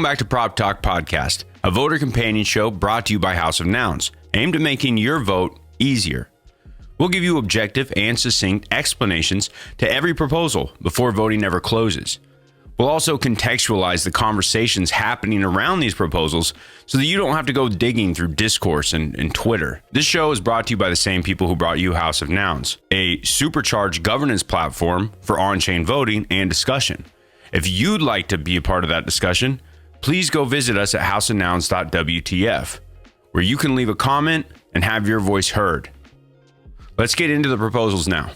Welcome back to Prop Talk Podcast, a voter companion show brought to you by House of Nouns, aimed at making your vote easier. We'll give you objective and succinct explanations to every proposal before voting ever closes. We'll also contextualize the conversations happening around these proposals so that you don't have to go digging through discourse and Twitter. This show is brought to you by the same people who brought you House of Nouns, a supercharged governance platform for on-chain voting and discussion. If you'd like to be a part of that discussion, please go visit us at houseofnouns.wtf, where you can leave a comment and have your voice heard. Let's get into the proposals now.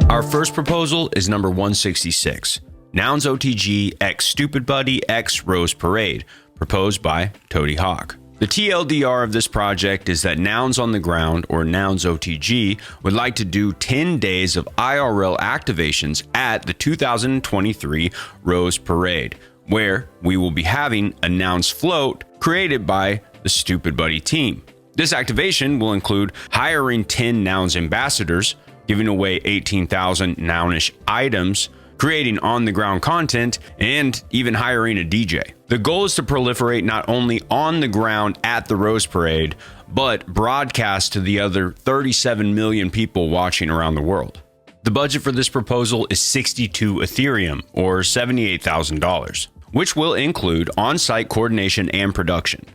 Our first proposal is number 166, Nouns OTG x Stupid Buddy x Rose Parade, proposed by Toady Hawk. The TLDR of this project is that Nouns on the Ground, or Nouns OTG, would like to do 10 days of IRL activations at the 2023 Rose Parade, where we will be having a Nouns float created by the Stupid Buddy team. This activation will include hiring 10 Nouns ambassadors, giving away 18,000 Nounish items, creating on-the-ground content, and even hiring a DJ. The goal is to proliferate not only on the ground at the Rose Parade, but broadcast to the other 37 million people watching around the world. The budget for this proposal is 62 Ethereum, or $78,000, which will include on-site coordination and production,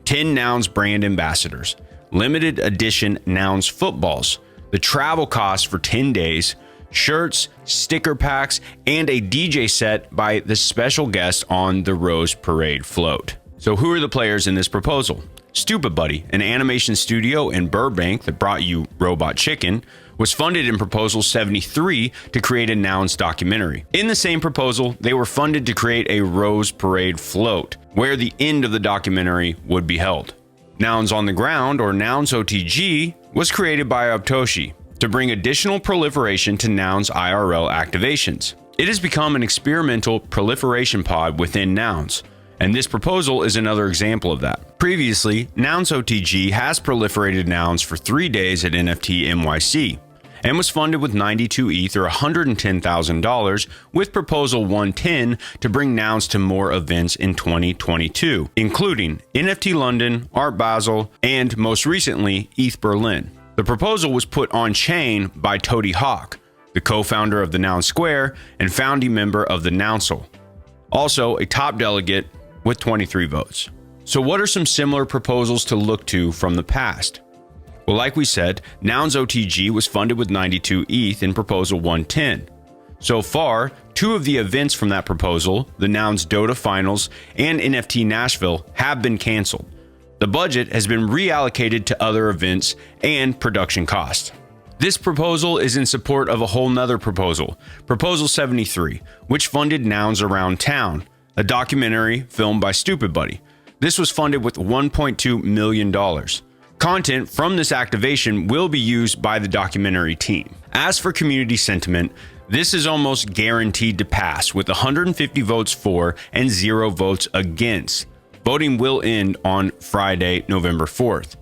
10 Nouns brand ambassadors, limited edition Nouns footballs, the travel costs for 10 days, shirts, sticker packs, and a DJ set by the special guest on the Rose Parade float. So who are the players in this proposal? Stupid Buddy, an animation studio in Burbank that brought you Robot Chicken, was funded in Proposal 73 to create a Nouns documentary. In the same proposal, they were funded to create a Rose Parade float, where the end of the documentary would be held. Nouns on the Ground, or Nouns OTG, was created by Optoshi to bring additional proliferation to Nouns IRL activations. It has become an experimental proliferation pod within Nouns, and this proposal is another example of that. Previously, Nouns OTG has proliferated Nouns for 3 days at NFT NYC, and was funded with 92 ETH or $110,000, with Proposal 110 to bring Nouns to more events in 2022, including NFT London, Art Basel, and most recently, ETH Berlin. The proposal was put on chain by Toady Hawk, the co-founder of the Nouns Square and founding member of the Nouncil, also a top delegate with 23 votes. So what are some similar proposals to look to from the past? Well, like we said, Nouns OTG was funded with 92 ETH in Proposal 110. So far, 2 of the events from that proposal, the Nouns Dota Finals and NFT Nashville, have been canceled. The budget has been reallocated to other events and production costs. This proposal is in support of a whole nother proposal, Proposal 73, which funded Nouns Around Town, a documentary filmed by Stupid Buddy. This was funded with $1.2 million. Content from this activation will be used by the documentary team. As for community sentiment, this is almost guaranteed to pass with 150 votes for and 0 votes against. Voting will end on Friday, November 4th.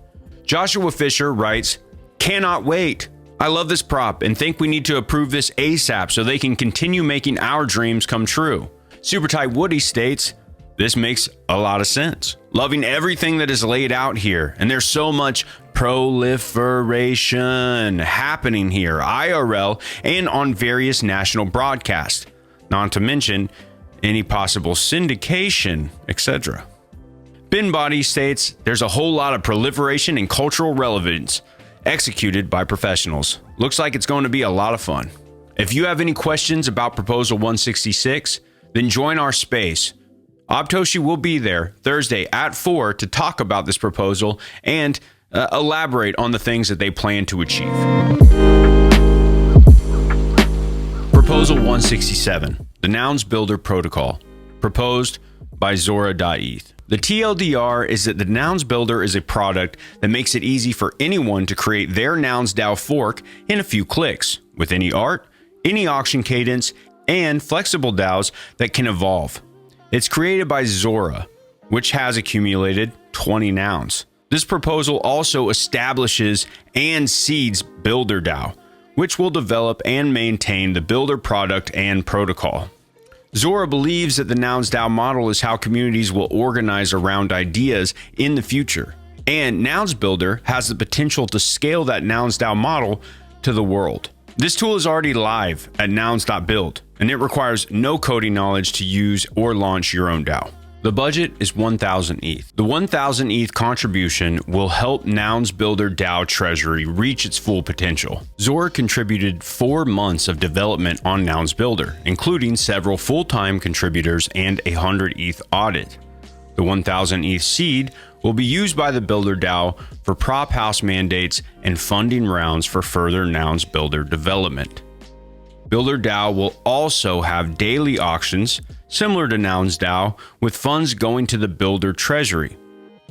Joshua Fisher writes, "Cannot wait. I love this prop and think we need to approve this ASAP so they can continue making our dreams come true." Super Tight Woody states, "This makes a lot of sense. Loving everything that is laid out here, and there's so much proliferation happening here, IRL and on various national broadcasts, not to mention any possible syndication, etc." Ben Body states, "There's a whole lot of proliferation and cultural relevance executed by professionals. Looks like it's going to be a lot of fun." If you have any questions about Proposal 166, then join our space. Optoshi will be there Thursday at 4 to talk about this proposal and elaborate on the things that they plan to achieve. Proposal 167, the Nouns Builder Protocol, proposed by Zora.eth. The TLDR is that the Nouns Builder is a product that makes it easy for anyone to create their Nouns DAO fork in a few clicks, with any art, any auction cadence, and flexible DAOs that can evolve. It's created by Zora, which has accumulated 20 nouns. This proposal also establishes and seeds BuilderDAO, which will develop and maintain the Builder product and protocol. Zora believes that the Nouns DAO model is how communities will organize around ideas in the future. And Nouns Builder has the potential to scale that Nouns DAO model to the world. This tool is already live at nouns.build, and it requires no coding knowledge to use or launch your own DAO. The budget is 1,000 ETH. The 1,000 ETH contribution will help Nouns Builder DAO treasury reach its full potential. Zora contributed 4 months of development on Nouns Builder, including several full-time contributors and a 100 ETH audit. The 1,000 ETH seed will be used by the Builder DAO for prop house mandates and funding rounds for further Nouns Builder development. Builder DAO will also have daily auctions similar to Nouns DAO, with funds going to the Builder treasury.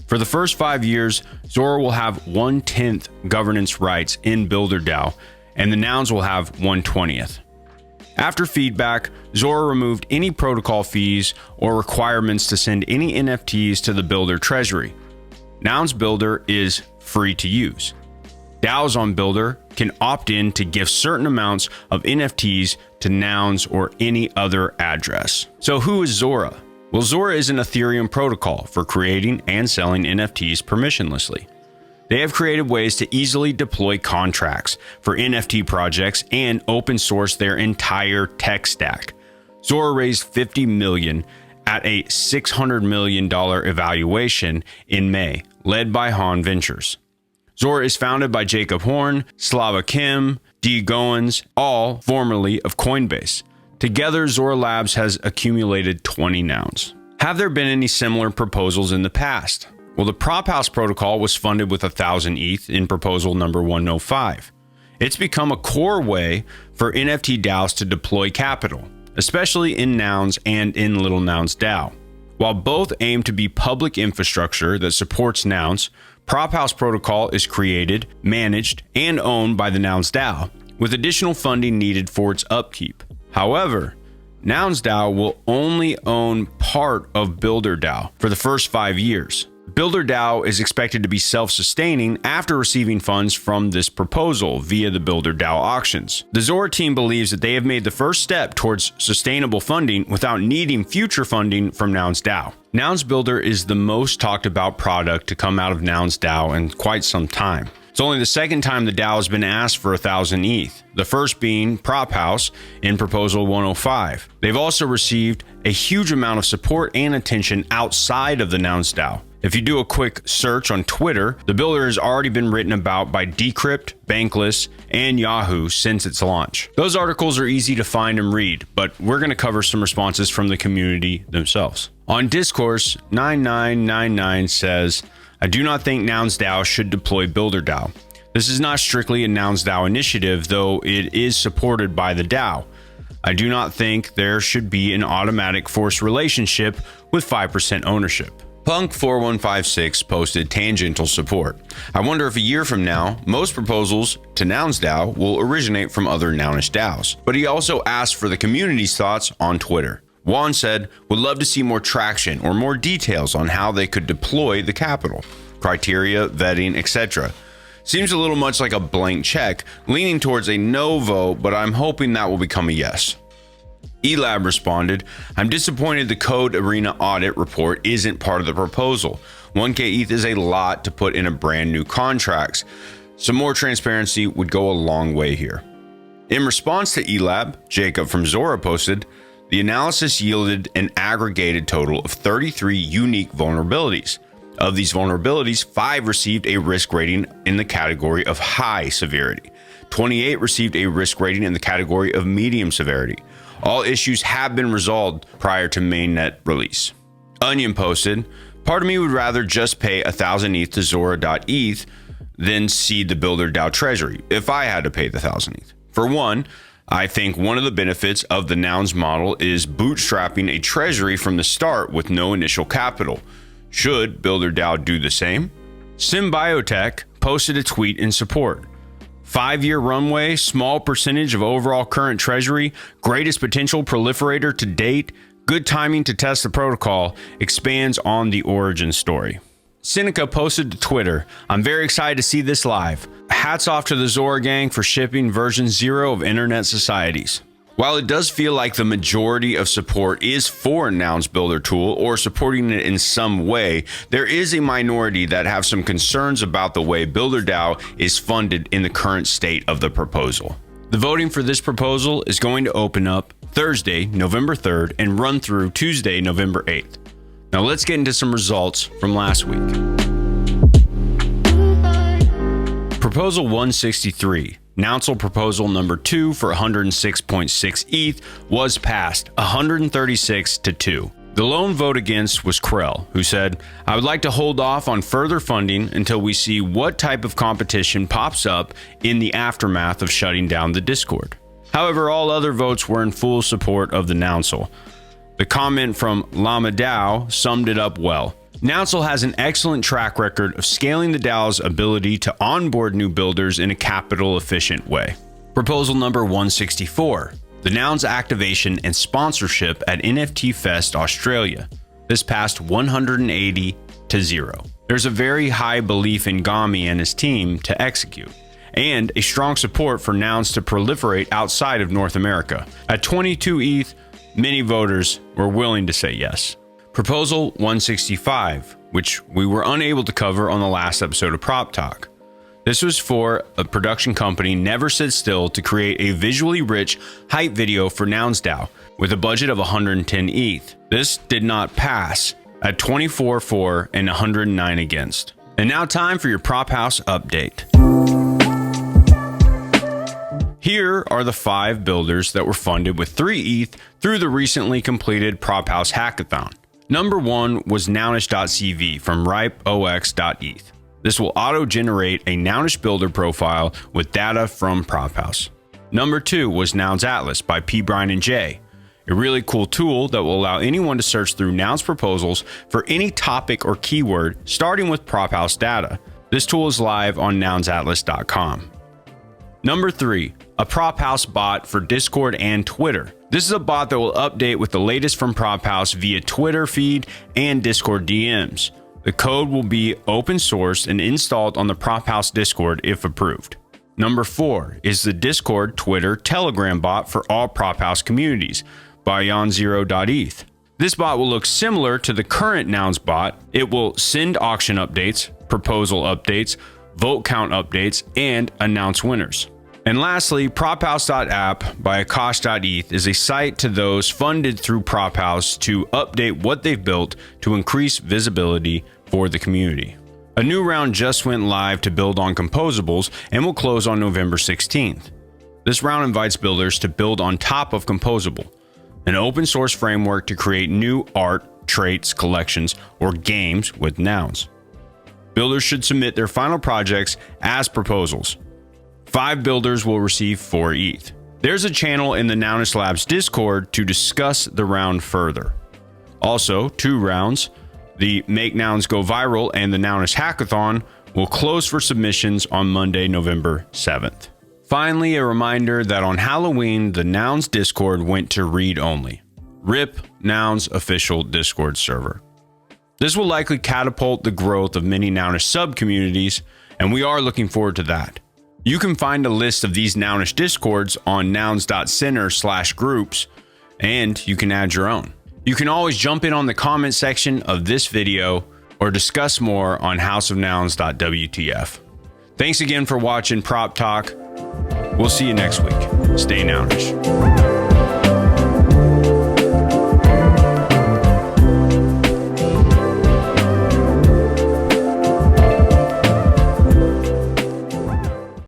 For the first 5 years, Zora will have 1/10 governance rights in Builder DAO, and the Nouns will have 1/20. After feedback, Zora removed any protocol fees or requirements to send any NFTs to the Builder treasury. Nouns Builder is free to use. DAOs on Builder can opt in to give certain amounts of NFTs to Nouns or any other address. So who is Zora? Well, Zora is an Ethereum protocol for creating and selling NFTs permissionlessly. They have created ways to easily deploy contracts for NFT projects and open source their entire tech stack. Zora raised $50 million at a $600 million evaluation in May, led by Han Ventures. Zora is founded by Jacob Horn, Slava Kim, Dee Goins, all formerly of Coinbase. Together, Zora Labs has accumulated 20 nouns. Have there been any similar proposals in the past? Well, the Prop House protocol was funded with 1,000 ETH in proposal number 105. It's become a core way for NFT DAOs to deploy capital, especially in Nouns and in Little Nouns DAO. While both aim to be public infrastructure that supports Nouns, Prop House protocol is created, managed, and owned by the Nouns DAO, with additional funding needed for its upkeep. However, Nouns DAO will only own part of Builder DAO for the first 5 years. Builder DAO is expected to be self-sustaining after receiving funds from this proposal via the Builder DAO auctions. The Zora team believes that they have made the first step towards sustainable funding without needing future funding from Nouns DAO. Nouns Builder is the most talked about product to come out of Nouns DAO in quite some time. It's only the second time the DAO has been asked for 1,000 ETH, the first being Prop House in Proposal 105. They've also received a huge amount of support and attention outside of the Nouns DAO. If you do a quick search on Twitter, the Builder has already been written about by Decrypt, Bankless, and Yahoo since its launch. Those articles are easy to find and read, but we're going to cover some responses from the community themselves. On Discourse, 9999 says, I do not think Nouns DAO should deploy Builder DAO. This is not strictly a Nouns DAO initiative, though it is supported by the DAO. I do not think there should be an automatic forced relationship with 5% ownership. Punk4156 posted tangential support. I wonder if a year from now, most proposals to Nouns DAO will originate from other Nounish DAOs. But he also asked for the community's thoughts on Twitter. Juan said, would love to see more traction or more details on how they could deploy the capital, criteria, vetting, etc. Seems a little much like a blank check, leaning towards a no vote, but I'm hoping that will become a yes. Elab responded, I'm disappointed the Code Arena audit report isn't part of the proposal. 1K ETH is a lot to put in a brand new contracts. Some more transparency would go a long way here. In response to Elab, Jacob from Zora posted, the analysis yielded an aggregated total of 33 unique vulnerabilities. Of these vulnerabilities, 5 received a risk rating in the category of high severity. 28 received a risk rating in the category of medium severity. All issues have been resolved prior to mainnet release. Onion posted, part of me would rather just pay 1,000 ETH to Zora.eth than seed the Builder DAO treasury if I had to pay the 1,000 ETH. For one, I think one of the benefits of the Nouns model is bootstrapping a treasury from the start with no initial capital. Should Builder DAO do the same? Symbiotech posted a tweet in support. 5-year runway, small percentage of overall current treasury, greatest potential proliferator to date, good timing to test the protocol, expands on the origin story. Seneca posted to Twitter, I'm very excited to see this live. Hats off to the Zora gang for shipping version 0 of Internet Societies. While it does feel like the majority of support is for Nouns Builder tool or supporting it in some way, there is a minority that have some concerns about the way BuilderDAO is funded in the current state of the proposal. The voting for this proposal is going to open up Thursday, November 3rd and run through Tuesday, November 8th. Now let's get into some results from last week. Proposal 163. Nouncil proposal number 2 for 106.6 ETH was passed 136 to 2. The lone vote against was Krell, who said, "I would like to hold off on further funding until we see what type of competition pops up in the aftermath of shutting down the Discord." However, all other votes were in full support of the Nouncil. The comment from Llama DAO summed it up well. Nouncil has an excellent track record of scaling the DAO's ability to onboard new builders in a capital-efficient way. Proposal number 164. The Nouns activation and sponsorship at NFT Fest Australia. This passed 180 to 0. There's a very high belief in Gami and his team to execute, and a strong support for Nouns to proliferate outside of North America. At 22 ETH, many voters were willing to say yes. Proposal 165, which we were unable to cover on the last episode of Prop Talk. This was for a production company Never Sit Still to create a visually rich hype video for Nouns DAO with a budget of 110 ETH. This did not pass at 24 for and 109 against. And now time for your Prop House update. Here are the 5 builders that were funded with 3 ETH through the recently completed Prop House Hackathon. Number 1 was Nounish.cv from ripeox.eth. This will auto-generate a Nounish builder profile with data from Prop House. Number 2 was Nouns Atlas by P. Brian and J, a really cool tool that will allow anyone to search through Nouns proposals for any topic or keyword starting with Prop House data. This tool is live on nounsatlas.com. Number 3, a Prop House bot for Discord and Twitter. This is a bot that will update with the latest from Prop House via Twitter feed and Discord DMs. The code will be open sourced and installed on the Prop House Discord if approved. Number 4 is the Discord, Twitter, Telegram bot for all Prop House communities by YonZero.eth. This bot will look similar to the current Nouns bot. It will send auction updates, proposal updates, vote count updates, and announce winners. And lastly, prophouse.app by Akash.eth is a site to those funded through Prop House to update what they've built to increase visibility for the community. A new round just went live to build on Composables and will close on November 16th. This round invites builders to build on top of Composable, an open source framework to create new art, traits, collections, or games with Nouns. Builders should submit their final projects as proposals. 5 builders will receive 4 ETH. There's a channel in the Nounish Labs Discord to discuss the round further. Also, 2 rounds, the Make Nouns Go Viral and the Nounish Hackathon, will close for submissions on Monday, November 7th. Finally, a reminder that on Halloween, the Nouns Discord went to read-only. RIP Nouns official Discord server. This will likely catapult the growth of many Nounish sub-communities, and we are looking forward to that. You can find a list of these Nounish Discords on nouns.center/groups, and you can add your own. You can always jump in on the comment section of this video or discuss more on houseofnouns.wtf. Thanks again for watching Prop Talk. We'll see you next week. Stay Nounish.